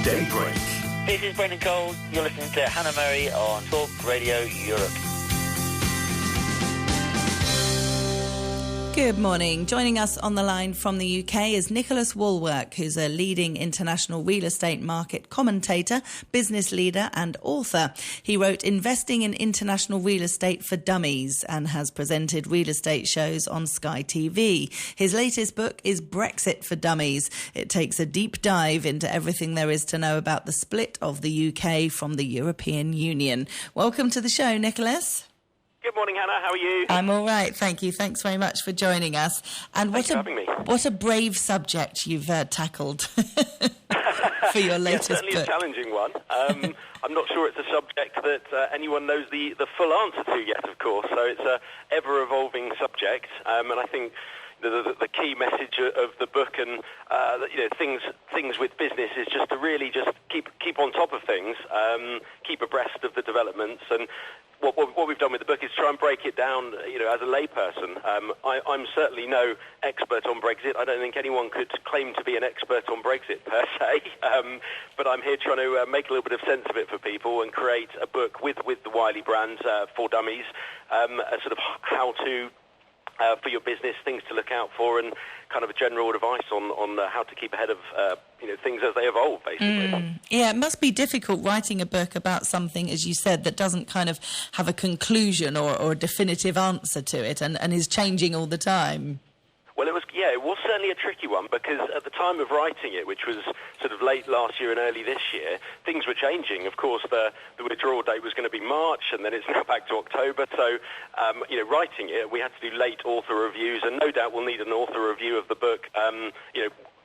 Daybreak. This is Brendan Cole. You're listening to Hannah Murray on Talk Radio Europe. Good morning. Joining us on the line from the UK is Nicholas Wallwork, who's a leading international real estate market commentator, business leader and author. He wrote Investing in International Real Estate for Dummies and has presented real estate shows on Sky TV. His latest book is Brexit for Dummies. It takes a deep dive into everything there is to know about the split of the UK from the European Union. Welcome to the show, Nicholas. Good morning, Hannah. How are you? I'm all right, thank you. Thanks very much for joining us. And Thanks for having me. What a brave subject you've tackled for your latest certainly book. A challenging one. I'm not sure it's a subject that anyone knows the full answer to yet, of course. So it's a ever-evolving subject, and I think the key message of the book and things with business is just to really just keep on top of things, keep abreast of the developments. And what we've done with the book is try and break it down, as a layperson. I'm certainly no expert on Brexit. I don't think anyone could claim to be an expert on Brexit per se, but I'm here trying to make a little bit of sense of it for people and create a book with the Wiley brand for Dummies, a sort of how to for your business, things to look out for, and kind of a general advice on how to keep ahead of things as they evolve, basically. Yeah, it must be difficult writing a book about something, as you said, that doesn't kind of have a conclusion or a definitive answer to it and is changing all the time. Well, it was certainly a tricky one, because at the time of writing it, which was sort of late last year and early this year, things were changing. Of course, the withdrawal date was going to be March, and then it's now back to October. So, writing it, we had to do late author reviews, and no doubt we'll need an author review of the book,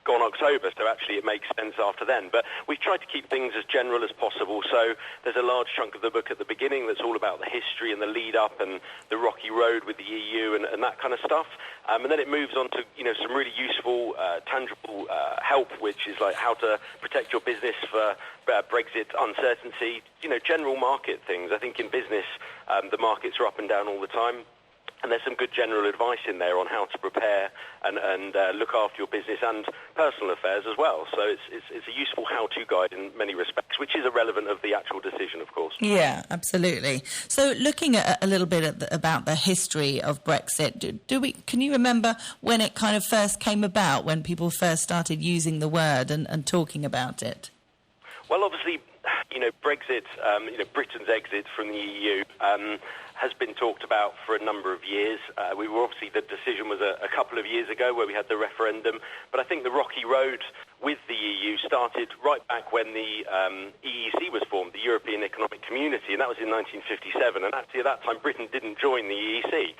gone October, so actually it makes sense after then. But we've tried to keep things as general as possible, so there's a large chunk of the book at the beginning that's all about the history and the lead-up and the rocky road with the EU and that kind of stuff. And then it moves on to, some really useful, tangible help, which is like how to protect your business for Brexit uncertainty, general market things. I think in business, the markets are up and down all the time. And there's some good general advice in there on how to prepare and look after your business and personal affairs as well. So it's a useful how-to guide in many respects, which is irrelevant of the actual decision, of course. Yeah, absolutely. So looking at a little bit about the history of Brexit, can you remember when it kind of first came about, when people first started using the word and talking about it? Well, obviously, Brexit, Britain's exit from the EU, has been talked about for a number of years. The decision was a couple of years ago where we had the referendum, but I think the rocky road with the EU started right back when the EEC was formed, the European Economic Community, and that was in 1957, and actually at that time Britain didn't join the EEC.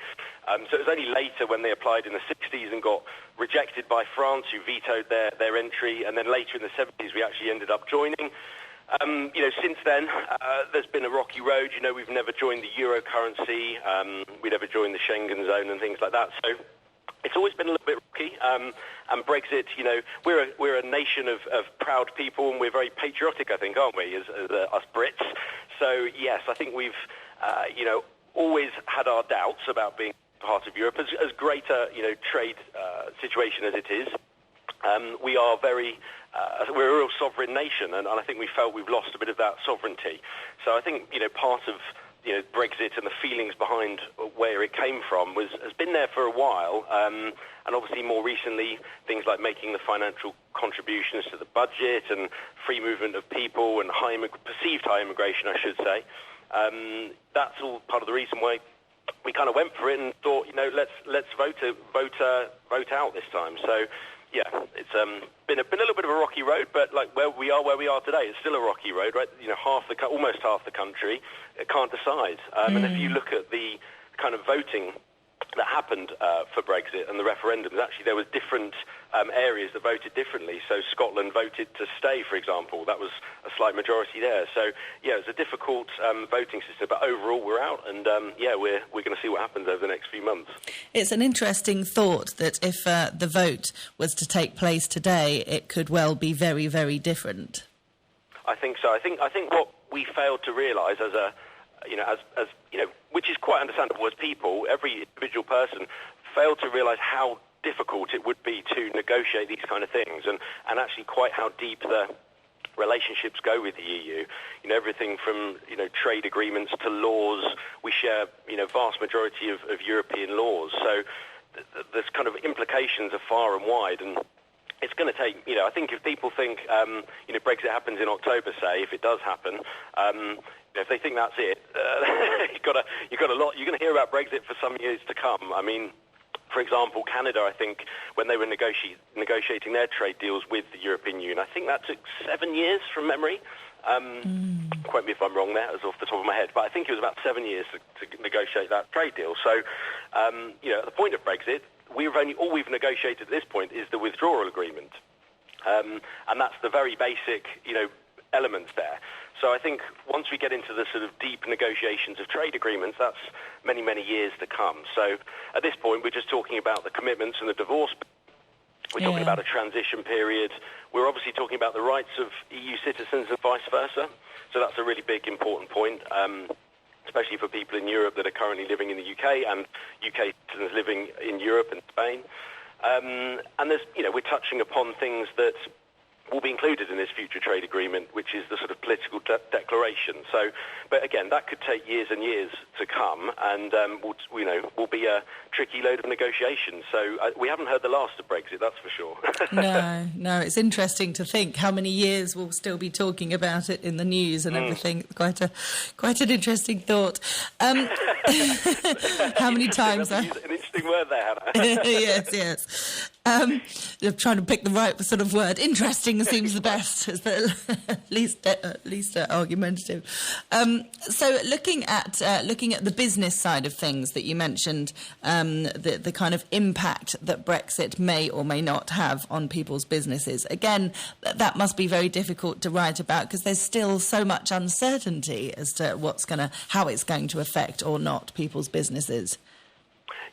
So it was only later when they applied in the 60s and got rejected by France, who vetoed their entry, and then later in the 70s we actually ended up joining. Since then, there's been a rocky road. We've never joined the euro currency. We never joined the Schengen zone and things like that. So it's always been a little bit rocky. And Brexit, we're a nation of proud people, and we're very patriotic, I think, aren't we, as us Brits? So, yes, I think we've, always had our doubts about being part of Europe. As great a, trade situation as it is, we are we're a real sovereign nation, and I think we felt we've lost a bit of that sovereignty. So I think, part of, Brexit and the feelings behind where it came from has been there for a while, and obviously more recently, things like making the financial contributions to the budget and free movement of people and perceived high immigration, I should say. That's all part of the reason why we kind of went for it and thought, let's vote out this time. So, yeah, it's been a little bit of a rocky road, but like where we are today, it's still a rocky road, right? Almost half the country can't decide. And if you look at the kind of voting that happened for Brexit and the referendums, actually there was different areas that voted differently. So Scotland voted to stay, for example. That was a slight majority there. So, yeah, it's a difficult voting system, but overall we're out, and, we're going to see what happens over the next few months. It's an interesting thought that if the vote was to take place today, it could well be very, very different. I think so. I think what we failed to realise which is quite understandable as people, every individual person failed to realise how difficult it would be to negotiate these kind of things, and actually quite how deep the relationships go with the EU. Everything from, trade agreements to laws. We share, vast majority of European laws. So there's kind of implications are far and wide. And it's going to take, I think if people think, Brexit happens in October, say, if it does happen, if they think that's it, you've got a lot. You're going to hear about Brexit for some years to come. I mean, for example, Canada, I think, when they were negotiating their trade deals with the European Union, I think that took 7 years from memory. Quote me if I'm wrong there, as off the top of my head, but I think it was about 7 years to negotiate that trade deal. So, at the point of Brexit, all we've negotiated at this point is the withdrawal agreement, and that's the very basic, elements there. So I think once we get into the sort of deep negotiations of trade agreements, that's many, many years to come. So at this point, we're just talking about the commitments and the divorce. We're talking about a transition period. We're obviously talking about the rights of EU citizens and vice versa. So that's a really big, important point, especially for people in Europe that are currently living in the UK and UK citizens living in Europe and Spain. And there's, we're touching upon things that will be included in this future trade agreement, which is the sort of political declaration. So, but again, that could take years and years to come, and will be a tricky load of negotiations. So we haven't heard the last of Brexit, that's for sure. No, it's interesting to think how many years we'll still be talking about it in the news and everything. Quite an interesting thought. How many times? An interesting word there, Hannah. Yes. I'm trying to pick the right sort of word. Interesting seems the best, at least argumentative. So looking at the business side of things that you mentioned, the kind of impact that Brexit may or may not have on people's businesses. Again, that must be very difficult to write about because there's still so much uncertainty as to how it's going to affect or not people's businesses.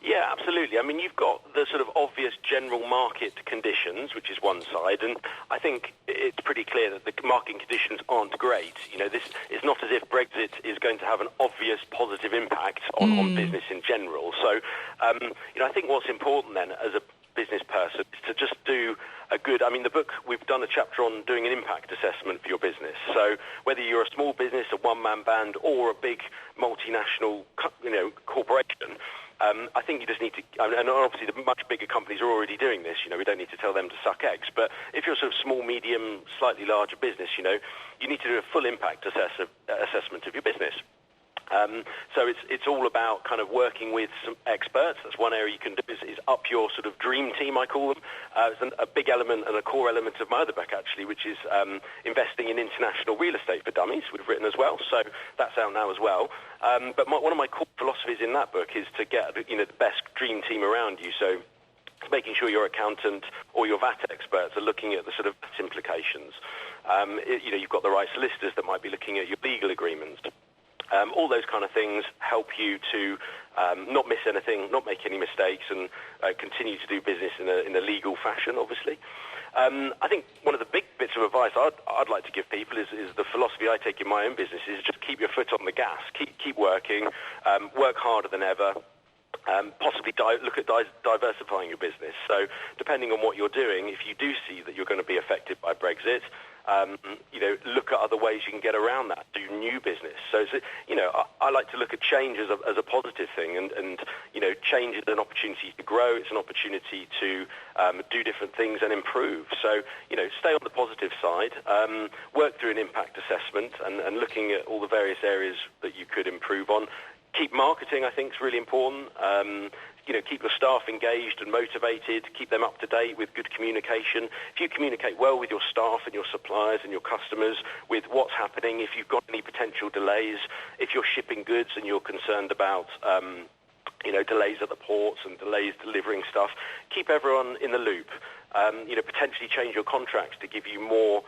Yeah, absolutely. I mean, you've got the sort of obvious general market conditions, which is one side, and I think it's pretty clear that the market conditions aren't great. This is not as if Brexit is going to have an obvious positive impact on business in general. So, I think what's important then as a business person is to just do a good, the book, we've done a chapter on doing an impact assessment for your business. So whether you're a small business, a one-man band, or a big multinational, corporation, I think you just need to, and obviously the much bigger companies are already doing this, we don't need to tell them to suck eggs, but if you're sort of small, medium, slightly larger business, you need to do a full impact assessment of your business. So it's all about kind of working with some experts. That's one area you can do is up your sort of dream team, I call them. It's a big element and a core element of my other book, actually, which is investing in international real estate for dummies, we've written as well. So that's out now as well. But one of my core philosophies in that book is to get the best dream team around you. So making sure your accountant or your VAT experts are looking at the sort of implications. You've got the right solicitors that might be looking at your legal agreements. All those kind of things help you to not miss anything, not make any mistakes, and continue to do business in a legal fashion, obviously. I think one of the big bits of advice I'd like to give people is the philosophy I take in my own business is just keep your foot on the gas, keep working, work harder than ever. Possibly look at diversifying your business. So depending on what you're doing, if you do see that you're going to be affected by Brexit, look at other ways you can get around that, do new business. So, I like to look at change as a positive thing, and change is an opportunity to grow. It's an opportunity to do different things and improve. So, stay on the positive side, work through an impact assessment and looking at all the various areas that you could improve on. Keep marketing, I think, is really important. Keep your staff engaged and motivated, keep them up to date with good communication. If you communicate well with your staff and your suppliers and your customers with what's happening, if you've got any potential delays, if you're shipping goods and you're concerned about delays at the ports and delays delivering stuff, keep everyone in the loop. Potentially change your contracts to give you more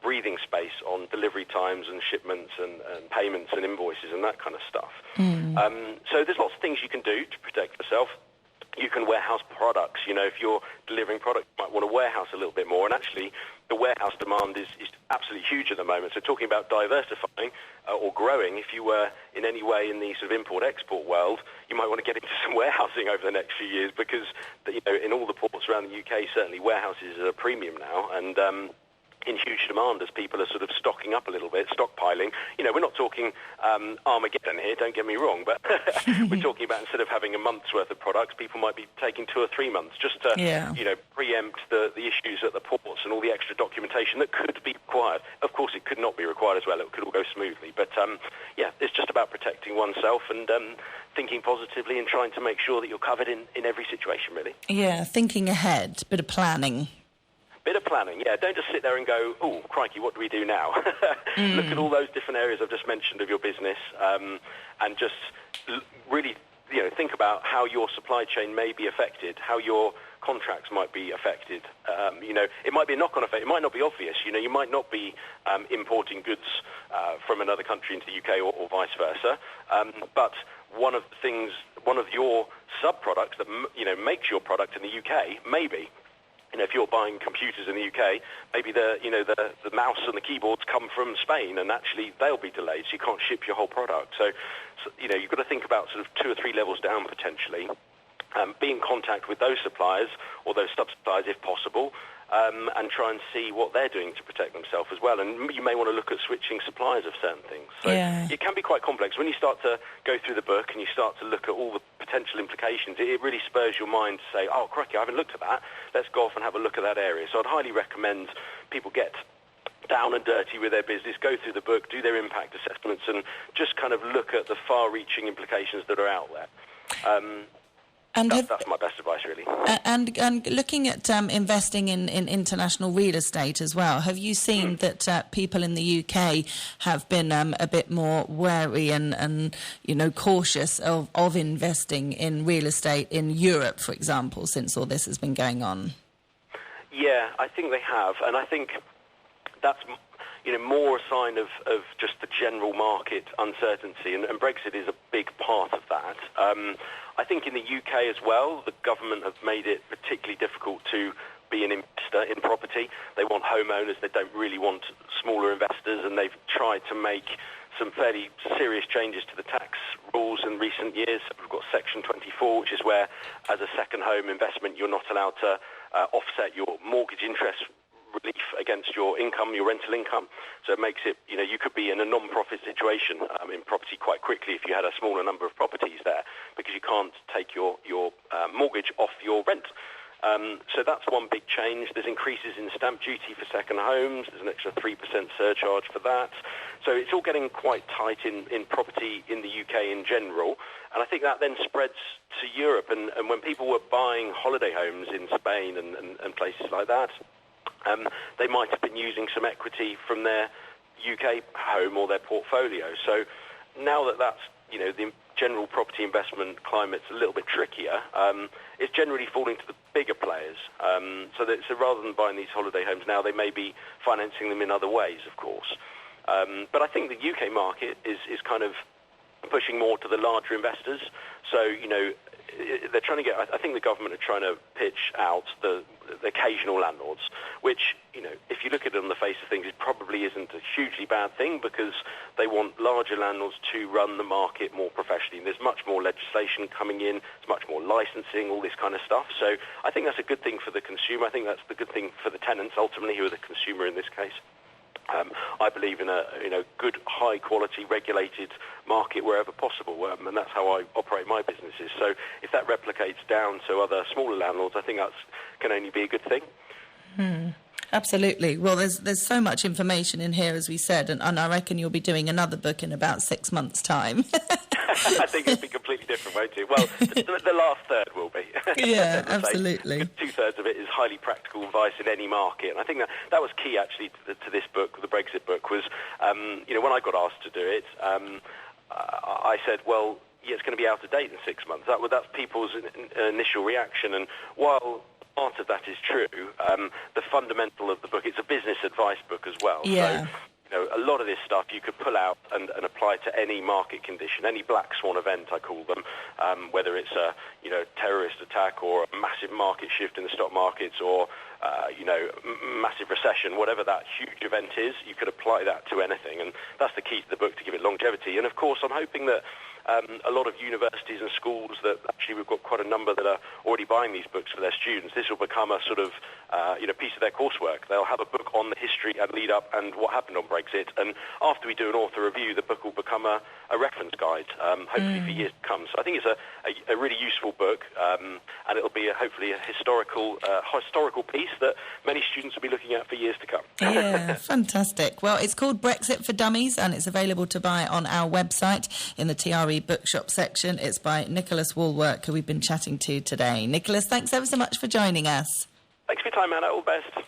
breathing space on delivery times and shipments and payments and invoices and that kind of stuff. So there's lots of things you can do to protect yourself. You can warehouse products. If you're delivering products, you might want to warehouse a little bit more. And actually, the warehouse demand is absolutely huge at the moment. So talking about diversifying or growing, if you were in any way in the sort of import-export world, you might want to get into some warehousing over the next few years because, in all the ports around the UK, certainly warehouses are a premium now. And in huge demand as people are sort of stocking up a little bit, stockpiling. We're not talking Armageddon here, don't get me wrong, but we're talking about instead of having a month's worth of products, people might be taking 2 or 3 months just to, preempt the issues at the ports and all the extra documentation that could be required. Of course, it could not be required as well. It could all go smoothly. But, it's just about protecting oneself and thinking positively and trying to make sure that you're covered in every situation, really. Yeah, thinking ahead, bit of planning. Bit of planning, yeah. Don't just sit there and go, oh, crikey, what do we do now? Look at all those different areas I've just mentioned of your business and just really, think about how your supply chain may be affected, how your contracts might be affected. It might be a knock-on effect. It might not be obvious. You might not be importing goods from another country into the UK or vice versa. But one of your sub-products that, makes your product in the UK, maybe. If you're buying computers in the UK, maybe the mouse and the keyboards come from Spain, and actually they'll be delayed, so you can't ship your whole product. So you've got to think about sort of 2 or 3 levels down potentially. Be in contact with those suppliers or those sub-suppliers if possible, and try and see what they're doing to protect themselves as well. And you may want to look at switching suppliers of certain things. So it can be quite complex. When you start to go through the book and you start to look at all the potential implications, it really spurs your mind to say, oh, crikey, I haven't looked at that. Let's go off and have a look at that area. So I'd highly recommend people get down and dirty with their business, go through the book, do their impact assessments, and just kind of look at the far-reaching implications that are out there. That's my best advice, really. And looking at investing in international real estate as well, have you seen that people in the UK have been a bit more wary and cautious of investing in real estate in Europe, for example, since all this has been going on? Yeah, I think they have, and I think that's more a sign of just the general market uncertainty, and Brexit is a big part of that. I think in the UK as well, the government have made it particularly difficult to be an investor in property. They want homeowners, they don't really want smaller investors, and they've tried to make some fairly serious changes to the tax rules in recent years. We've got Section 24, which is where, as a second home investment, you're not allowed to offset your mortgage interest relief against your income, your rental income. So it makes it, you could be in a non-profit situation in property quite quickly if you had a smaller number of properties there, because you can't take your mortgage off your rent. So that's one big change. There's increases in stamp duty for second homes. There's an extra 3% surcharge for that. So it's all getting quite tight in property in the UK in general. And I think that then spreads to Europe. And when people were buying holiday homes in Spain and places like that, they might have been using some equity from their UK home or their portfolio. So now that's, the general property investment climate's a little bit trickier, it's generally falling to the bigger players. So rather than buying these holiday homes now, they may be financing them in other ways, of course. But I think the UK market is kind of pushing more to the larger investors. So, they're trying to get, I think the government are trying to pitch out the occasional landlords, which, if you look at it on the face of things, it probably isn't a hugely bad thing, because they want larger landlords to run the market more professionally. And there's much more legislation coming in, there's much more licensing, all this kind of stuff. So I think that's a good thing for the consumer. I think that's the good thing for the tenants, ultimately, who are the consumer in this case. I believe in a good, high-quality, regulated market wherever possible, and that's how I operate my businesses. So if that replicates down to other smaller landlords, I think that can only be a good thing. Absolutely. Well, there's so much information in here, as we said, and I reckon you'll be doing another book in about 6 months' time. I think it'll be completely different, won't it? Well, the last third will be. Yeah, absolutely. 2/3 of it is highly practical advice in any market. And I think that was key, actually, to this book, the Brexit book, was, when I got asked to do it, I said, well, yeah, it's going to be out of date in 6 months. That's people's initial reaction. And while part of that is true, the fundamental of the book, it's a business advice book as well. Yeah. So, a lot of this stuff you could pull out and apply to any market condition, any black swan event, I call them, whether it's a terrorist attack or a massive market shift in the stock markets or massive recession, whatever that huge event is, you could apply that to anything. And that's the key to the book, to give it longevity. And of course, I'm hoping that a lot of universities and schools that actually we've got quite a number that are already buying these books for their students. This will become a sort of piece of their coursework. They'll have a book on the history and lead up and what happened on Brexit, and after we do an author review, the book will become a reference guide, hopefully for years to come. So I think it's a really useful book, and it'll be hopefully a historical piece that many students will be looking at for years to come. Yeah, fantastic. Well, it's called Brexit for Dummies, and it's available to buy on our website in the TRE bookshop section. It's by Nicholas Wallwork, who we've been chatting to today. Nicholas, thanks ever so much for joining us. Thanks for your time, Anna. All the best.